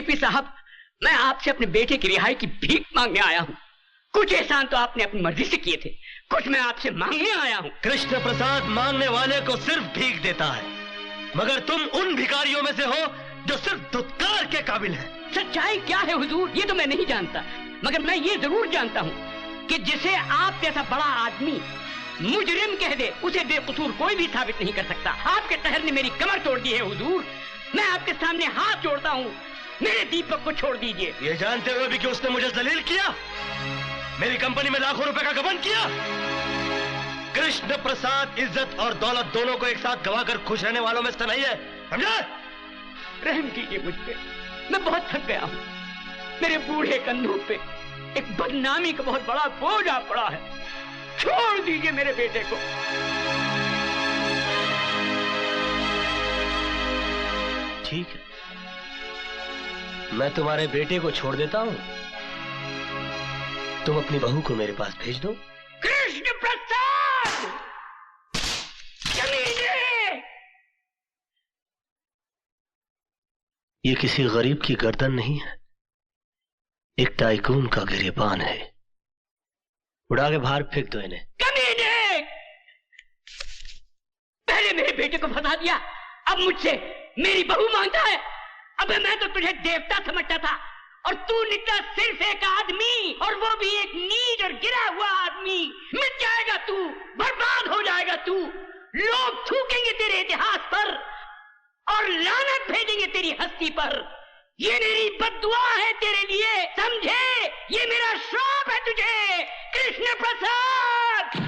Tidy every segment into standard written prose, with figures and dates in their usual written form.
DSP साहब, मैं आपसे अपने बेटे की रिहाई की भीख मांगने आया हूँ। कुछ एहसान तो आपने अपनी मर्जी से किए थे, कुछ मैं आपसे मांगने आया हूँ। कृष्ण प्रसाद मांगने वाले को सिर्फ भीख देता है, मगर तुम उन भिखारियों में से हो जो सिर्फ धुतकार के काबिल है। सच्चाई क्या है हुजूर, ये तो मैं नहीं जानता, मगर मैं ये जरूर जानता हूँ कि जिसे आप जैसा बड़ा आदमी मुजरिम कह दे, उसे बेकसूर कोई भी साबित नहीं कर सकता। आपके कहर ने मेरी कमर तोड़ दी है हुजूर। मैं आपके सामने हाथ जोड़ता हूँ, मेरे दीपक को छोड़ दीजिए। ये जानते हुए भी कि उसने मुझे जलील किया, मेरी कंपनी में लाखों रुपए का गबन किया। कृष्ण प्रसाद इज्जत और दौलत दोनों को एक साथ गवाकर खुश रहने वालों में से नहीं है, समझा? रहम कीजिए मुझ पे, मैं बहुत थक गया हूँ। मेरे बूढ़े कंधों पे एक बदनामी का बहुत बड़ा बोझ आ पड़ा है। छोड़ दीजिए मेरे बेटे को। ठीक है, मैं तुम्हारे बेटे को छोड़ देता हूँ, तुम अपनी बहू को मेरे पास भेज दो। कृष्ण प्रसाद, ये किसी गरीब की गर्दन नहीं है, एक टाइकून का गिरेबान है। उड़ा के बाहर फेंक दो इन्हें। कमीने! पहले मेरे बेटे को फंसा दिया, अब मुझसे मेरी बहू मांगता है। अबे मैं तो तुझे देवता समझता था और तू निकला सिर्फ एक आदमी, और वो भी एक नीच और गिरा हुआ आदमी। मिट जाएगा तू, बर्बाद हो जाएगा तू। लोग थूकेंगे तेरे इतिहास पर और लानत भेजेंगे तेरी हस्ती पर। ये मेरी बद्दुआ है तेरे लिए, समझे? ये मेरा श्राप है तुझे, कृष्ण प्रसाद।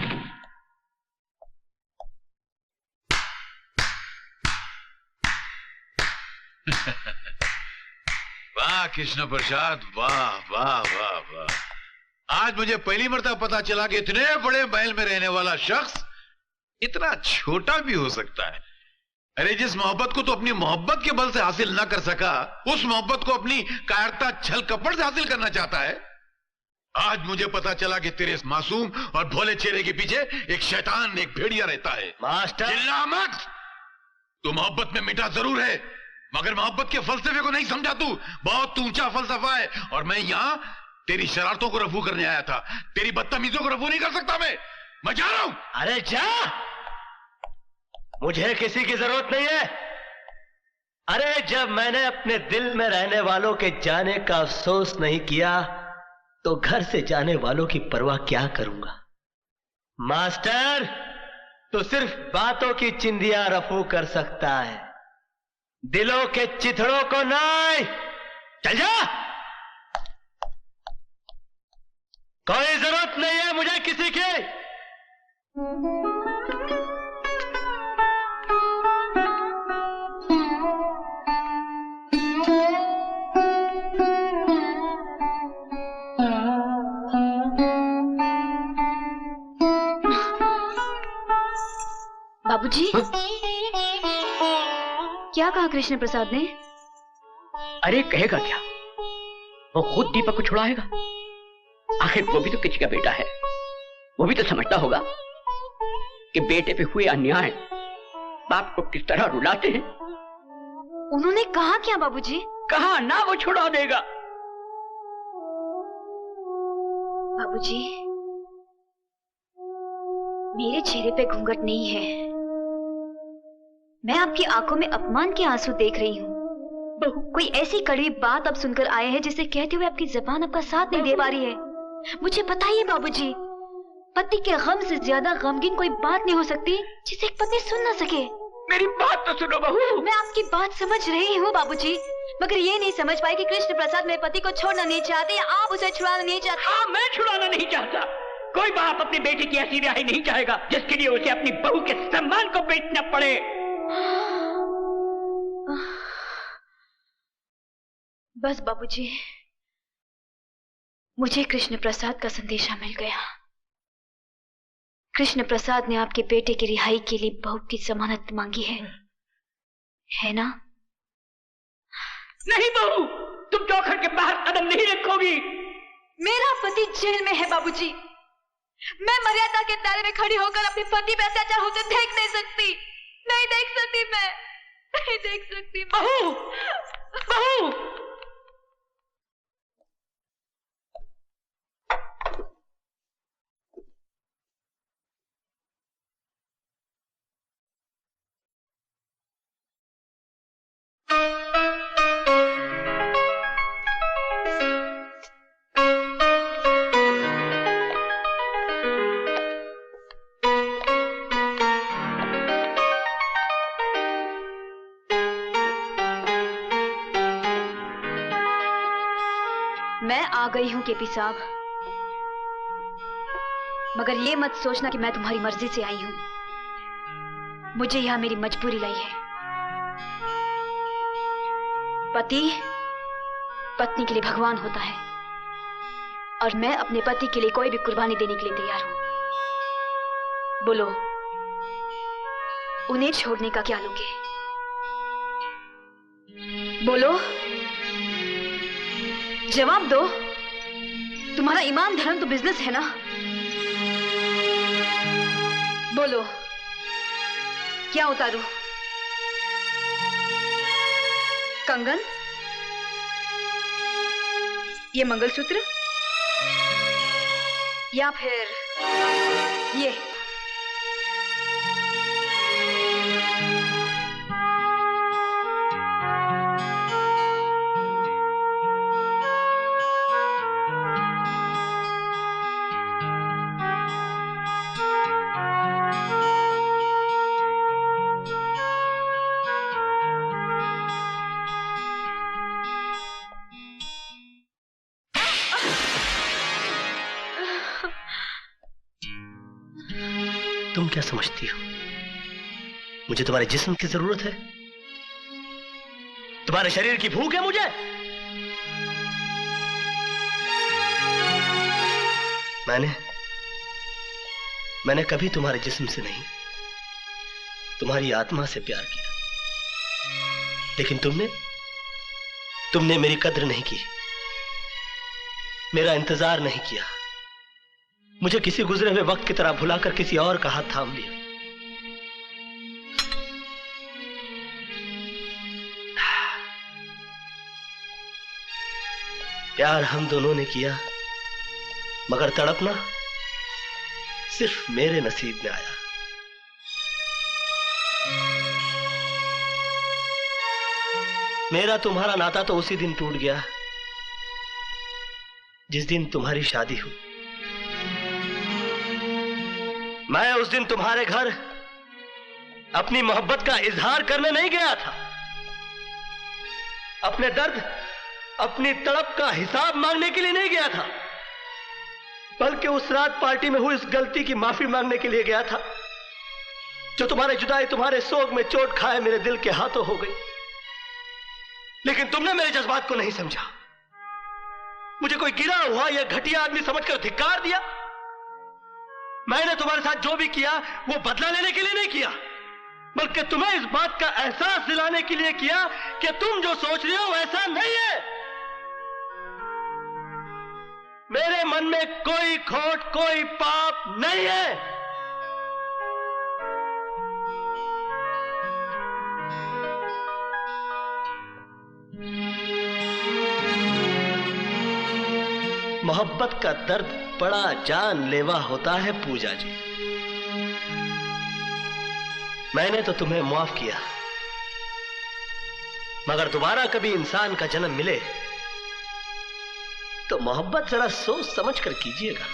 वाह कृष्ण प्रसाद, वाह वाह वाह वाह। आज मुझे पहली मर्तबा पता चला कि इतने बड़े महल में रहने वाला शख्स इतना छोटा भी हो सकता है। अरे जिस मोहब्बत को तो अपनी मोहब्बत के बल से हासिल ना कर सका, उस मोहब्बत को अपनी कायरता छल कपट से हासिल करना चाहता है। आज मुझे पता चला कि तेरे इस मासूम और भोले चेहरे के पीछे एक शैतान, एक भेड़िया रहता है। मास्टर, चिल्ला मत। तू मोहब्बत में मिटा जरूर है, मगर मोहब्बत के फलसफे को नहीं समझा तू। बहुत ऊंचा फलसफा है, और मैं यहां तेरी शरारतों को रफू करने आया था। तेरी बदतमीजों को रफू नहीं कर सकता मैं जा रहा हूं। अरे जा, मुझे किसी की जरूरत नहीं है। अरे जब मैंने अपने दिल में रहने वालों के जाने का अफसोस नहीं किया, तो घर से जाने वालों की परवाह क्या करूंगा। मास्टर, तो सिर्फ बातों की चिंदियां रफू कर सकता है, दिलों के चिथड़ों को नहीं। चल जा, कोई जरूरत नहीं है मुझे किसी की। बाबूजी, क्या कहा कृष्ण प्रसाद ने? अरे कहेगा क्या, वो खुद दीपक को छुड़ाएगा। आखिर वो भी तो किसी का बेटा है, वो भी तो समझता होगा कि बेटे पे हुए अन्याय बाप को किस तरह रुलाते हैं। उन्होंने कहा क्या बाबूजी? कहा ना वो छुड़ा देगा। बाबूजी, मेरे चेहरे पे घूंघट नहीं है, मैं आपकी आंखों में अपमान के आंसू देख रही हूँ। कोई ऐसी कड़वी बात अब सुनकर आए हैं जिसे कहते हुए आपकी जुबान आपका साथ नहीं दे पा रही है। मुझे बताइए बाबूजी, पति के गम से ज्यादा गमगीन कोई बात नहीं हो सकती जिसे एक पति सुन ना सके। मेरी बात तो सुनो बहू। मैं आपकी बात समझ रही हूँ बाबूजी, मगर ये नहीं समझ पाई कि कृष्ण प्रसाद मेरे पति को छोड़ना नहीं चाहते या आप उसे छुड़ाना नहीं चाहते। हाँ, मैं छुड़ाना नहीं चाहता। कोई बाप अपने बेटे की ऐसी रिहाई नहीं चाहेगा जिसके लिए उसे अपनी बहू के सम्मान को बेचना पड़े। बस बाबूजी, मुझे कृष्ण प्रसाद का संदेशा मिल गया। कृष्ण प्रसाद ने आपके बेटे की रिहाई के लिए बहू की जमानत मांगी है ना? नहीं बहू, तुम चौखट के बाहर कदम नहीं रखोगी। मेरा पति जेल में है बाबूजी, मैं मर्यादा के दायरे में खड़ी होकर अपने पति पे अत्याचार होते देख नहीं सकती। नहीं देख सकती, मैं नहीं देख सकती। बहू, बहू, मैं आ गई हूं केपी साहब, मगर ये मत सोचना कि मैं तुम्हारी मर्जी से आई हूं। मुझे यहां मेरी मजबूरी लाई है। पति पत्नी के लिए भगवान होता है और मैं अपने पति के लिए कोई भी कुर्बानी देने के लिए तैयार हूं। बोलो, उन्हें छोड़ने का क्या लोगे? बोलो, जवाब दो। तुम्हारा ईमान धर्म तो बिजनेस है ना? बोलो, क्या उतारूं? कंगन, ये मंगलसूत्र, या फिर ये? तुम क्या समझती हो मुझे तुम्हारे जिस्म की जरूरत है? तुम्हारे शरीर की भूख है मुझे? मैंने कभी तुम्हारे जिस्म से नहीं, तुम्हारी आत्मा से प्यार किया। लेकिन तुमने मेरी कद्र नहीं की, मेरा इंतजार नहीं किया। मुझे किसी गुजरे हुए वक्त की तरह भुलाकर किसी और का हाथ थाम लिया। प्यार हम दोनों ने किया, मगर तड़पना सिर्फ मेरे नसीब में आया। मेरा तुम्हारा नाता तो उसी दिन टूट गया जिस दिन तुम्हारी शादी हुई। मैं उस दिन तुम्हारे घर अपनी मोहब्बत का इजहार करने नहीं गया था, अपने दर्द, अपनी तड़प का हिसाब मांगने के लिए नहीं गया था, बल्कि उस रात पार्टी में हुई इस गलती की माफी मांगने के लिए गया था जो तुम्हारे जुदाई, तुम्हारे सोग में चोट खाए मेरे दिल के हाथों हो गई। लेकिन तुमने मेरे जज्बात को नहीं समझा, मुझे कोई गिरा हुआ या घटिया आदमी समझकर धिक्कार दिया। मैंने तुम्हारे साथ जो भी किया वो बदला लेने के लिए नहीं किया, बल्कि तुम्हें इस बात का एहसास दिलाने के लिए किया कि तुम जो सोच रहे हो ऐसा नहीं है। मेरे मन में कोई खोट, कोई पाप नहीं है। मोहब्बत का दर्द बड़ा जानलेवा होता है पूजा जी। मैंने तो तुम्हें माफ किया, मगर दोबारा कभी इंसान का जन्म मिले तो मोहब्बत जरा सोच समझ कर कीजिएगा।